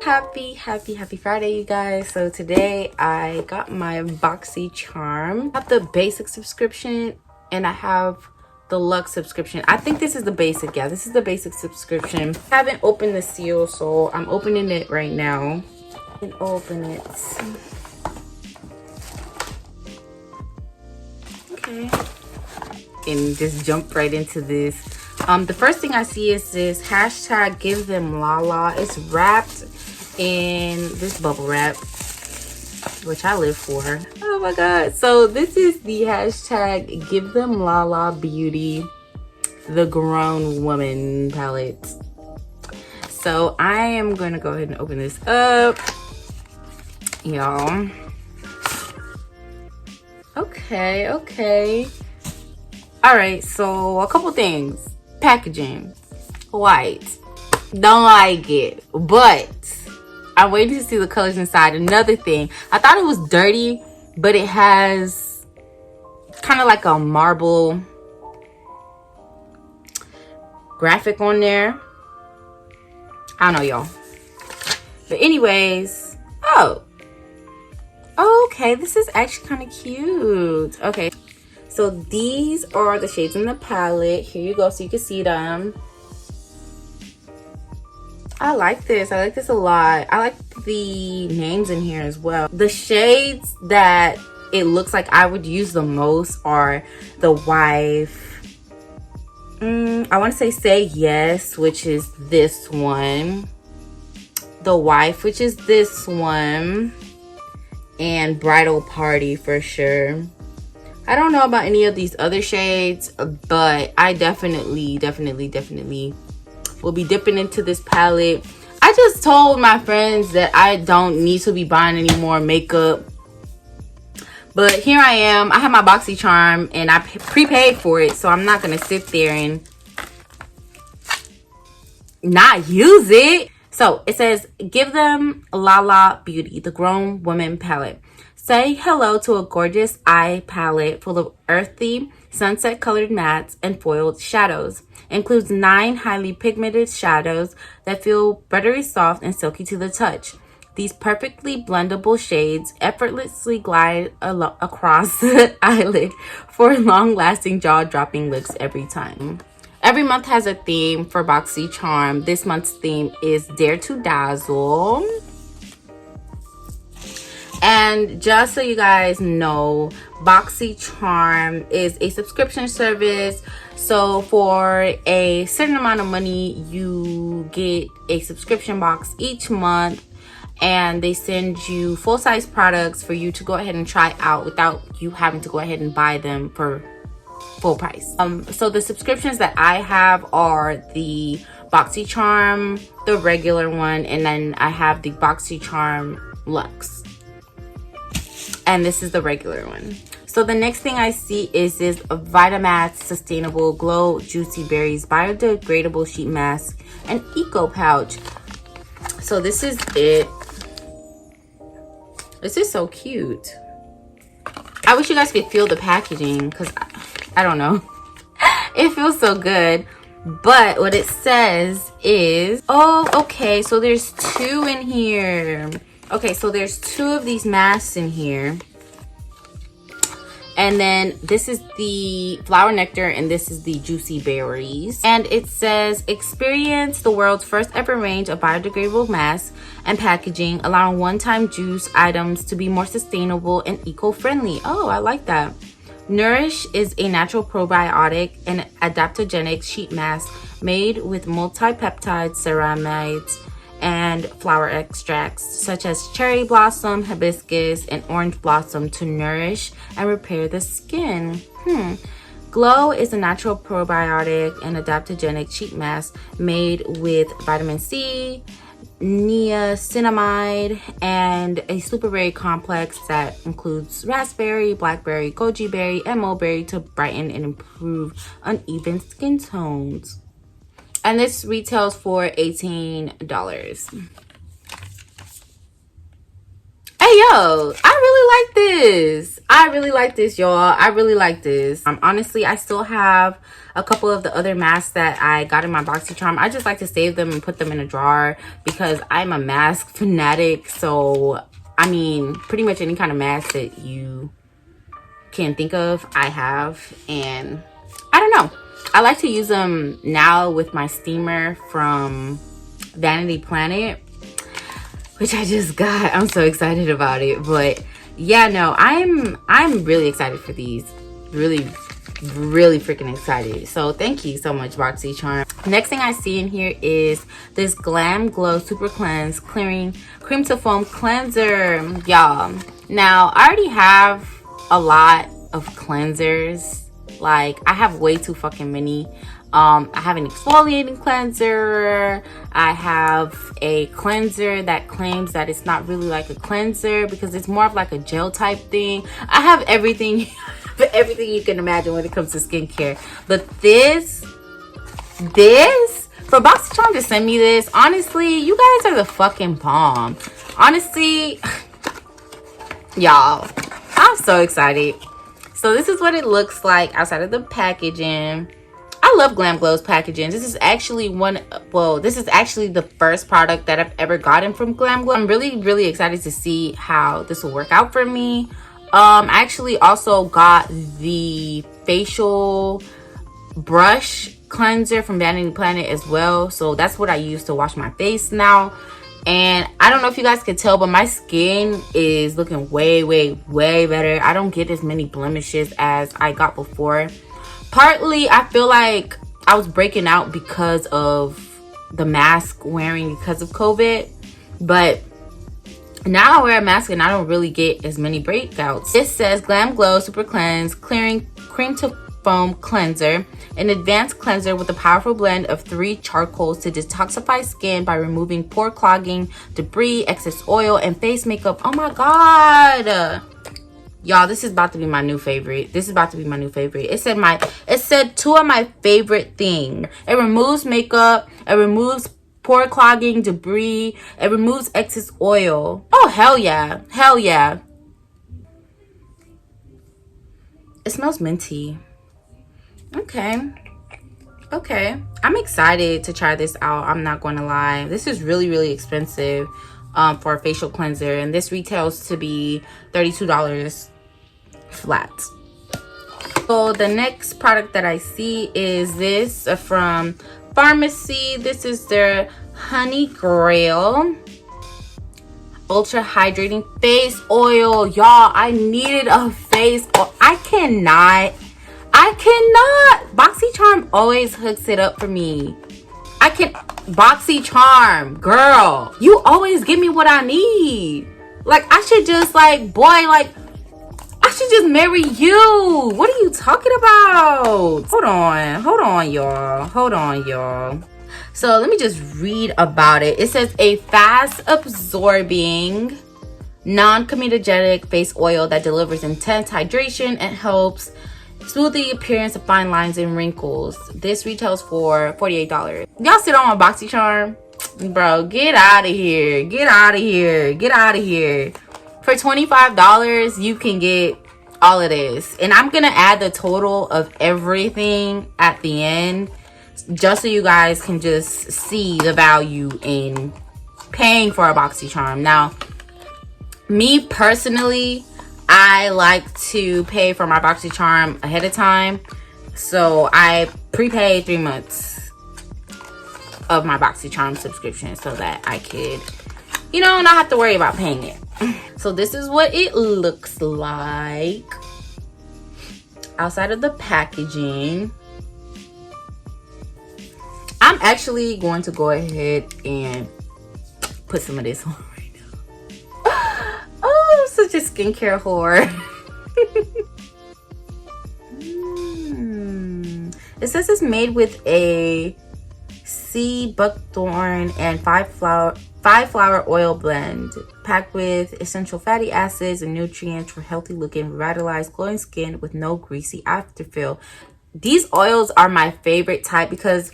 happy Friday, you guys. So today I got my Boxycharm. I have the basic subscription and I have the luxe subscription. I think this is the basic. Yeah, this is the basic subscription. I haven't opened the seal, so I'm opening it right now. And open it. Okay. And just jump right into this. The first thing I see is this hashtag give them Lala. It's wrapped in this bubble wrap, which I live for. Oh my god. So this is the hashtag give them Lala beauty, the grown woman palette. So I am going to go ahead and open this up, y'all. Okay. All right, so a couple things. Packaging, white, don't like it, but I'm waiting to see the colors inside. Another thing, I thought it was dirty, but it has kind of like a marble graphic on there. I don't know, y'all, but anyways, okay, this is actually kind of cute. Okay, so these are the shades in the palette. Here you go, so you can see them. I like this a lot. I like the names in here as well. The shades that it looks like I would use the most are the Wife. I want to say Yes, which is this one. The Wife, which is this one. And Bridal Party for sure. I don't know about any of these other shades, but I definitely will be dipping into this palette. I just told my friends that I don't need to be buying any more makeup, but here I am. I have my Boxycharm and I prepaid for it, so I'm not gonna sit there and not use it. So it says give them Lala beauty, the grown woman palette. Say hello to a gorgeous eye palette full of earthy, sunset colored mattes and foiled shadows. Includes 9 highly pigmented shadows that feel buttery soft and silky to the touch. These perfectly blendable shades effortlessly glide across the eyelid for long-lasting, jaw-dropping looks every time. Every month has a theme for Boxycharm. This month's theme is Dare to Dazzle. And just so you guys know, Boxycharm is a subscription service. So for a certain amount of money, you get a subscription box each month. And they send you full-size products for you to go ahead and try out without you having to go ahead and buy them for full price. So the subscriptions that I have are the Boxycharm, the regular one, and then I have the Boxycharm Luxe. And this is the regular one. So the next thing I see is this Vitamax Sustainable Glow Juicy Berries Biodegradable Sheet Mask and Eco Pouch. So this is it. This is so cute. I wish you guys could feel the packaging because I don't know. It feels so good. But what it says is, okay, so there's 2 in here. Okay, so there's 2 of these masks in here. And then this is the flower nectar and this is the juicy berries. And it says, experience the world's first ever range of biodegradable masks and packaging, allowing one-time juice items to be more sustainable and eco-friendly. Oh, I like that. Nourish is a natural probiotic and adaptogenic sheet mask made with multi-peptide ceramides and flower extracts such as cherry blossom, hibiscus, and orange blossom to nourish and repair the skin. Glow is a natural probiotic and adaptogenic sheet mask made with vitamin C, niacinamide, and a superberry complex that includes raspberry, blackberry, goji berry, and mulberry to brighten and improve uneven skin tones. And this retails for $18. Hey, yo, I really really like this. I really like this, y'all. I really like this. Honestly, I still have a couple of the other masks that I got in my Boxycharm. I just like to save them and put them in a drawer because I'm a mask fanatic. So, I mean, pretty much any kind of mask that you can think of, I have. And I don't know. I like to use them now with my steamer from Vanity Planet, which I just got. I'm so excited about it. But yeah, no, I'm really excited for these. Really freaking excited. So thank you so much, Boxycharm. Next thing I see in here is this Glam Glow Super Cleanse Clearing Cream to Foam Cleanser, y'all. Now I already have a lot of cleansers. Like, I have way too fucking many. I have an exfoliating cleanser. I have a cleanser that claims that it's not really like a cleanser because it's more of like a gel type thing. I have everything everything you can imagine when it comes to skincare. But this for Boxycharm to send me this, honestly, you guys are the fucking bomb. Honestly, y'all, I'm so excited. So this is what it looks like outside of the packaging. I love Glam Glow's packaging. This is actually this is actually the first product that I've ever gotten from Glam Glow. I'm really excited to see how this will work out for me. I actually also got the facial brush cleanser from Vanity Planet as well. So that's what I use to wash my face now. And I don't know if you guys can tell, but my skin is looking way better. I don't get as many blemishes as I got before. Partly, I feel like I was breaking out because of the mask wearing because of COVID. But now I wear a mask and I don't really get as many breakouts. It says Glam Glow Super Cleanse Clearing Cream to Foam Cleanser, an advanced cleanser with a powerful blend of 3 charcoals to detoxify skin by removing pore clogging, debris, excess oil, and face makeup. Oh my god, y'all, this is about to be my new favorite. It said 2 of my favorite things. It removes makeup, it removes pore clogging, debris, it removes excess oil. Oh, hell yeah. It smells minty. Okay, I'm excited to try this out. I'm not going to lie, this is really expensive for a facial cleanser, and this retails to be $32 flat. So the next product that I see is this from Pharmacy. This is their Honey Grail Ultra Hydrating Face Oil. Y'all, I needed a face oil. I cannot. Boxycharm always hooks it up for me. Boxycharm, girl, you always give me what I need. Like, I should just I should just marry you. What are you talking about? Hold on, y'all. So let me just read about it. It says a fast absorbing, non-comedogenic face oil that delivers intense hydration and helps smooth the appearance of fine lines and wrinkles. This retails for $48. Y'all sit on my Boxycharm? Bro, get out of here. For $25, you can get all of this. And I'm going to add the total of everything at the end, just so you guys can just see the value in paying for a Boxycharm. Now, me personally, I like to pay for my Boxycharm ahead of time. So I prepaid 3 months of my Boxycharm subscription so that I could, not have to worry about paying it. So this is what it looks like outside of the packaging. I'm actually going to go ahead and put some of this on right now. Oh, I'm such a skincare whore. It says it's made with a sea buckthorn and five flower oil blend, packed with essential fatty acids and nutrients for healthy looking, revitalized, glowing skin with no greasy afterfeel. These oils are my favorite type because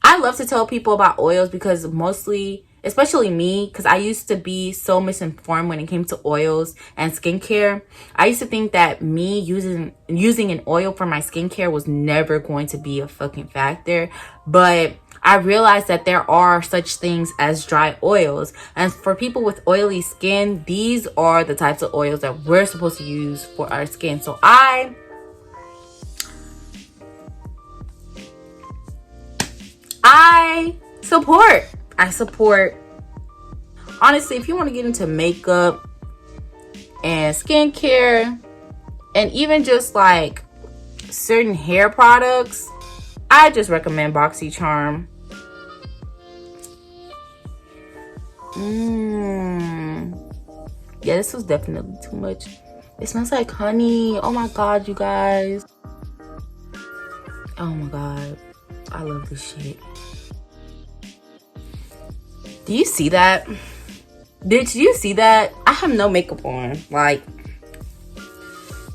I love to tell people about oils because mostly, especially me, because I used to be so misinformed when it came to oils and skincare. I used to think that me using an oil for my skincare was never going to be a fucking factor, but I realized that there are such things as dry oils, and for people with oily skin, these are the types of oils that we're supposed to use for our skin. So I support. Honestly, if you want to get into makeup and skincare and even just like certain hair products, I just recommend Boxycharm. Yeah, this was definitely too much. It smells like honey. Oh my god, you guys. Oh my god, I love this shit. Do you see that? Did you see that? I have no makeup on. Like,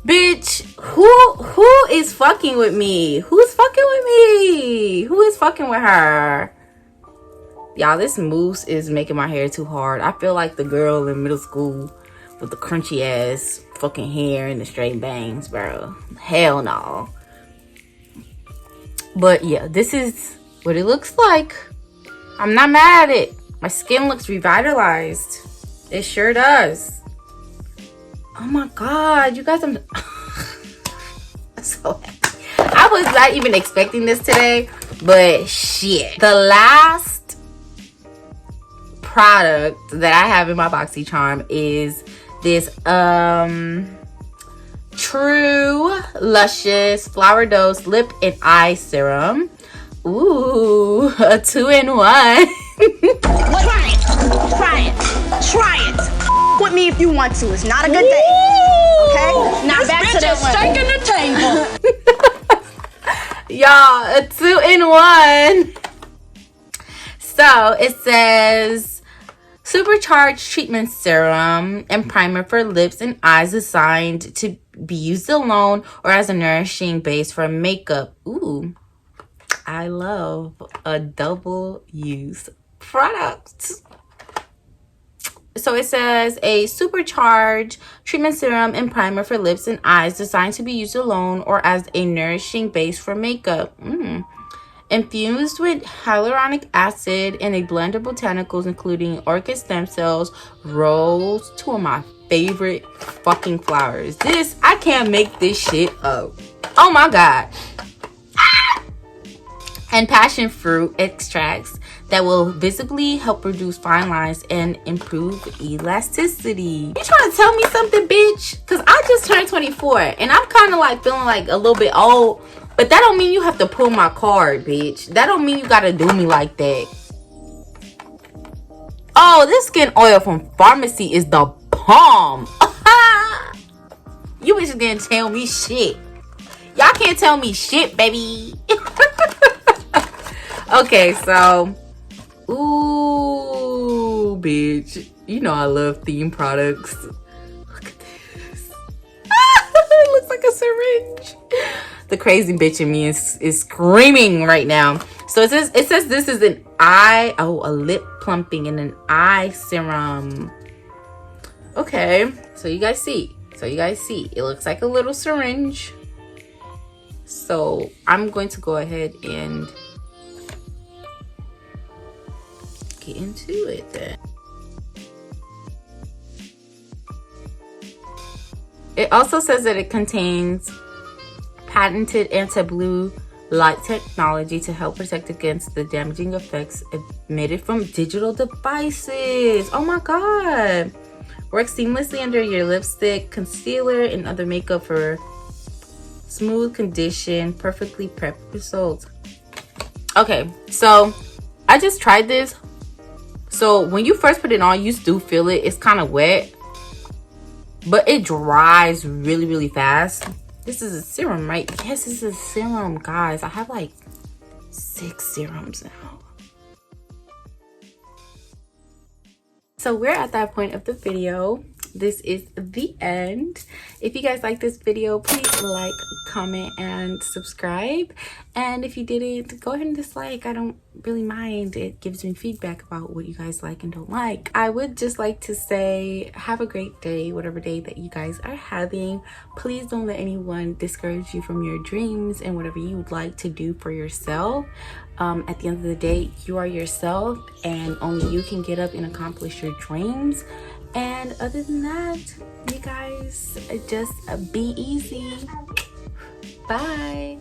bitch, who is fucking with me? Who's fucking with me? Who is fucking with her? Y'all, this mousse is making my hair too hard. I feel like the girl in middle school with the crunchy ass fucking hair and the straight bangs, bro. Hell no. But yeah, this is what it looks like. I'm not mad at it. My skin looks revitalized. It sure does. Oh my god, you guys, I'm so happy. I was not even expecting this today, but shit. The last product that I have in my Boxycharm is this True Luscious Flower Dose Lip and Eye Serum. Ooh, a 2-in-1. Try it. With me if you want to. It's not a good day. Okay? Now back to that one. The table. Y'all, a 2-in-1. So it says supercharged treatment serum and primer for lips and eyes, designed to be used alone or as a nourishing base for makeup. Ooh, I love a double use product. So it says a supercharged treatment serum and primer for lips and eyes, designed to be used alone or as a nourishing base for makeup. Infused with hyaluronic acid and a blend of botanicals including orchid stem cells, rose, two of my favorite fucking flowers. This, I can't make this shit up. Oh my god. And passion fruit extracts that will visibly help reduce fine lines and improve elasticity. You trying to tell me something, bitch? Because I just turned 24 and I'm kind of like feeling like a little bit old. But that don't mean you have to pull my card, bitch. That don't mean you gotta do me like that. Oh, this skin oil from Pharmacy is the bomb. You bitches can't tell me shit. Y'all can't tell me shit, baby. Okay, so, ooh, bitch. You know I love theme products. Look at this. It looks like a syringe. The crazy bitch in me is screaming right now. So it says this is an eye, a lip plumping and an eye serum. Okay, so you guys see. It looks like a little syringe. So I'm going to go ahead and get into it then. It also says that it contains patented anti-blue light technology to help protect against the damaging effects emitted from digital devices. Oh my god. Works seamlessly under your lipstick, concealer, and other makeup for smooth condition, perfectly prepped results. Okay, so I just tried this. So when you first put it on, you do feel it. It's kind of wet, but it dries really, really fast. This is a serum, right? Yes, this is a serum, guys. I have like 6 serums now. So we're at that point of the video. This is the end. If you guys like this video, please like, comment, and subscribe. And if you didn't, go ahead and dislike. I don't really mind. It gives me feedback about what you guys like and don't like. I would just like to say, have a great day, whatever day that you guys are having. Please don't let anyone discourage you from your dreams and whatever you would like to do for yourself. At the end of the day, you are yourself, and only you can get up and accomplish your dreams. And other than that, you guys just be easy. Bye.